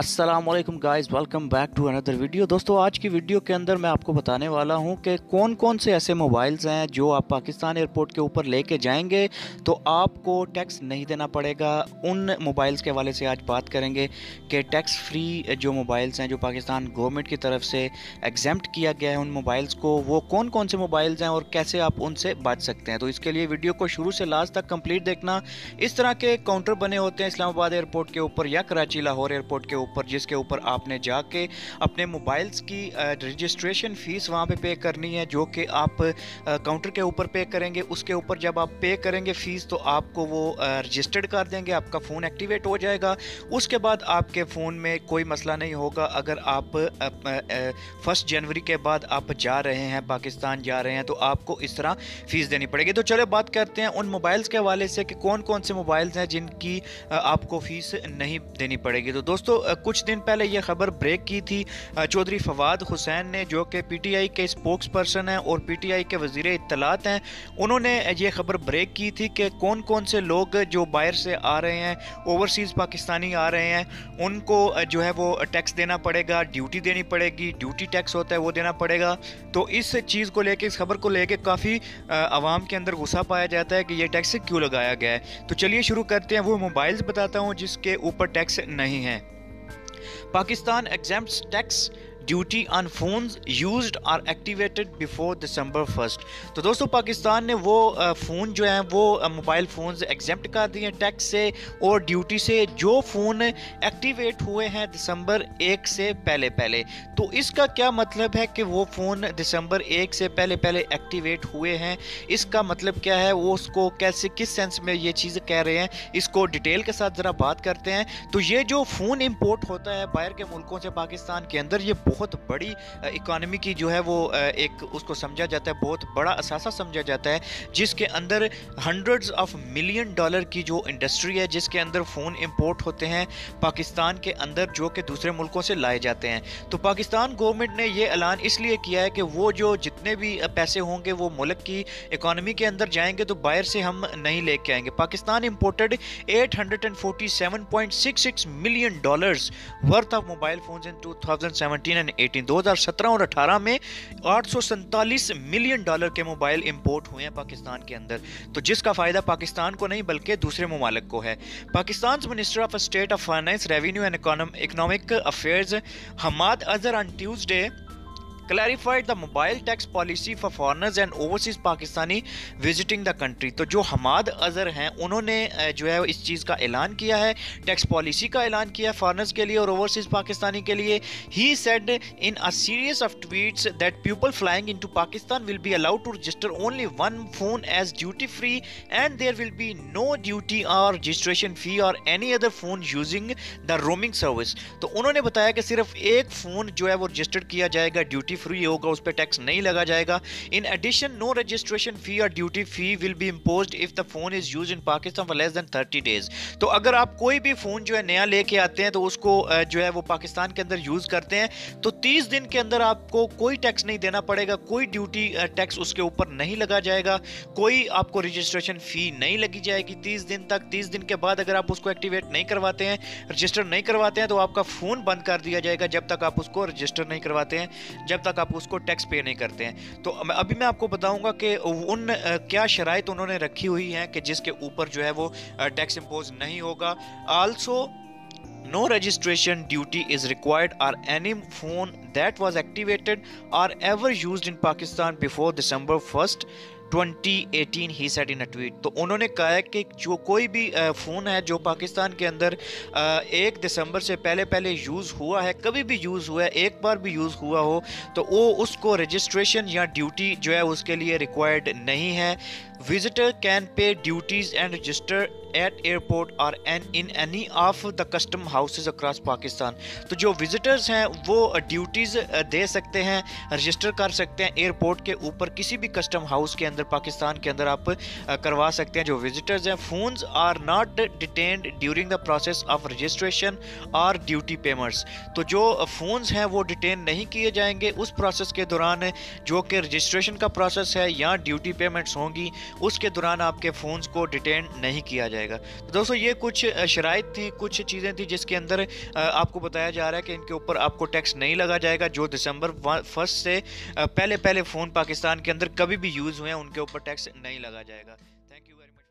अस्सलाम वालेकुम guys, welcome back to another video. दोस्तों, आज की वीडियो के अंदर मैं आपको बताने वाला हूं कि कौन कौन से ऐसे मोबाइल्स हैं जो आप पाकिस्तान एयरपोर्ट के ऊपर लेके जाएंगे तो आपको टैक्स नहीं देना पड़ेगा। उन मोबाइल्स के हवाले से आज बात करेंगे कि टैक्स फ्री जो मोबाइल्स हैं जो पाकिस्तान गवर्नमेंट की तरफ से एग्जेम्प्ट किया गया है उन मोबाइल्स को, वो कौन कौन से मोबाइल्स हैं और कैसे आप उनसे बच सकते हैं। तो इसके लिए वीडियो को शुरू से लास्ट तक कंप्लीट देखना। इस तरह के काउंटर बने होते हैं इस्लामाबाद एयरपोर्ट के ऊपर या कराची लाहौर एयरपोर्ट के ऊपर, जिसके ऊपर आपने जाके अपने मोबाइल्स की रजिस्ट्रेशन फ़ीस वहाँ पे करनी है, जो कि आप काउंटर के ऊपर पे करेंगे। उसके ऊपर जब आप पे करेंगे फ़ीस तो आपको वो रजिस्टर्ड कर देंगे, आपका फ़ोन एक्टिवेट हो जाएगा। उसके बाद आपके फ़ोन में कोई मसला नहीं होगा। अगर आप 1 जनवरी के बाद आप जा रहे हैं, पाकिस्तान जा रहे हैं, तो आपको इस तरह फ़ीस देनी पड़ेगी। तो चलो बात करते हैं उन मोबाइल्स के हवाले से कि कौन कौन से मोबाइल्स हैं जिनकी आपको फ़ीस नहीं देनी पड़ेगी। तो दोस्तों, कुछ दिन पहले ये खबर ब्रेक की थी चौधरी फवाद हुसैन ने, जो कि पीटीआई के स्पोक्स पर्सन हैं और पीटीआई के वज़ीर इत्तलात हैं। उन्होंने ये खबर ब्रेक की थी कि कौन कौन से लोग जो बाहर से आ रहे हैं, ओवरसीज़ पाकिस्तानी आ रहे हैं, उनको जो है वो टैक्स देना पड़ेगा, ड्यूटी देनी पड़ेगी, ड्यूटी टैक्स होता है वो देना पड़ेगा। तो इस चीज़ को लेके, इस खबर को लेके काफ़ी आवाम के अंदर गुस्सा पाया जाता है कि ये टैक्स क्यों लगाया गया है। तो चलिए शुरू करते हैं। वो मोबाइल्स बताता हूँ जिसके ऊपर टैक्स नहीं है। Pakistan exempts tax duty on phones used are activated before December 1। तो दोस्तों, पाकिस्तान ने वो फ़ोन जो हैं वो मोबाइल फ़ोन्स एग्जेम्प्ट कर दिए हैं टैक्स से और ड्यूटी से, जो फ़ोन एक्टिवेट हुए हैं दिसंबर 1 से पहले पहले। तो इसका क्या मतलब है कि वो फ़ोन दिसंबर 1 से पहले पहले एक्टिवेट हुए हैं। इसका मतलब क्या है, वो उसको कैसे, किस सेंस में ये चीज़ कह रहे हैं, इसको डिटेल के साथ ज़रा बात करते हैं। तो ये जो फ़ोन इम्पोर्ट होता है बाहर के मुल्कों से पाकिस्तान के अंदर, ये बहुत बड़ी इकोनॉमी की जो है वो एक उसको समझा जाता है, बहुत बड़ा असासा समझा जाता है, जिसके अंदर हंड्रेड्स ऑफ मिलियन डॉलर की जो इंडस्ट्री है, जिसके अंदर फ़ोन इंपोर्ट होते हैं पाकिस्तान के अंदर, जो कि दूसरे मुल्कों से लाए जाते हैं। तो पाकिस्तान गवर्नमेंट ने ये ऐलान इसलिए किया है कि वो जो जितने भी पैसे होंगे वो मुल्क की इकोनॉमी के अंदर जाएंगे, तो बाहर से हम नहीं लेके आएंगे। Pakistan imported 847.66 million dollars worth of mobile phones in 2017 and 2017 और 18 में 847 मिलियन डॉलर के मोबाइल इंपोर्ट हुए हैं पाकिस्तान के अंदर। तो जिसका फायदा पाकिस्तान को नहीं बल्कि दूसरे ममालिक को है। Pakistan minister of state of finance, revenue and economic affairs Hammad Azhar on Tuesday clarified the mobile tax policy for foreigners and overseas Pakistani visiting the country। तो जो हमाद अजहर हैं उन्होंने जो है इस चीज़ का ऐलान किया है, टैक्स पॉलिसी का ऐलान किया है फॉरेनर्स के लिए और ओवरसीज पाकिस्तानी के लिए। He said in a series of tweets that people flying into Pakistan will be allowed to register only one phone as duty free and there will be no duty or registration fee or any other phone using the roaming service। तो उन्होंने बताया कि सिर्फ एक phone जो है वो registered किया जाएगा, ड्यूटी फ्री होगा, उस पर टैक्स नहीं लगा जाएगा। In addition no registration fee और duty fee will be imposed if the phone is used in Pakistan for less than 30 days. तो अगर आप कोई भी फोन जो है नया लेके आते हैं तो उसको जो है वो पाकिस्तान के अंदर यूज करते हैं तो 30 दिन के अंदर आपको कोई टैक्स नहीं देना पड़ेगा, कोई ड्यूटी टैक्स उसके ऊपर नहीं लगा जाएगा, कोई आपको रजिस्ट्रेशन फी नहीं लगी जाएगी 30 दिन तक। 30 दिन के बाद अगर आप उसको एक्टिवेट नहीं करवाते हैं, रजिस्टर नहीं करवाते हैं, तो आपका फोन बंद कर दिया जाएगा जब तक आप उसको रजिस्टर नहीं करवाते हैं, जब तक आप उसको टैक्स पे नहीं करते हैं। तो अभी मैं आपको बताऊंगा कि उन क्या शराइत उन्होंने रखी हुई हैं कि जिसके ऊपर जो है वो टैक्स इंपोज नहीं होगा। Also no registration duty is required on any phone that was activated or ever used in Pakistan before December 1st 2018, he said in a tweet। तो उन्होंने कहा है कि जो कोई भी फ़ोन है जो पाकिस्तान के अंदर 1 दिसंबर से पहले पहले यूज़ हुआ है, कभी भी यूज़ हुआ है, एक बार भी यूज़ हुआ हो, तो वो उसको रजिस्ट्रेशन या ड्यूटी जो है उसके लिए रिक्वायर्ड नहीं है। Visitor can pay duties and register at airport or in any of the custom houses across Pakistan। तो जो विजिटर्स हैं वो ड्यूटीज़ दे सकते हैं, रजिस्टर कर सकते हैं एयरपोर्ट के ऊपर, किसी भी कस्टम हाउस के अंदर पाकिस्तान के अंदर आप करवा सकते हैं जो विजिटर्स हैं। Phones are not detained during the process of registration और ड्यूटी पेमेंट्स। तो जो फ़ोन्स हैं वो डिटेन नहीं किए जाएंगे उस प्रोसेस के दौरान जो कि रजिस्ट्रेशन का प्रोसेस है या ड्यूटी पेमेंट्स होंगी। उसके दौरान आपके फ़ोन्स को डिटेन नहीं किया जाएगा। तो दोस्तों ये कुछ शराइत थी, कुछ चीज़ें थी जिसके अंदर आपको बताया जा रहा है कि इनके ऊपर आपको टैक्स नहीं लगा जाएगा। जो दिसंबर 1 से पहले फ़ोन पाकिस्तान के अंदर कभी भी यूज़ हुए हैं उनके ऊपर टैक्स नहीं लगा जाएगा। Thank you very much.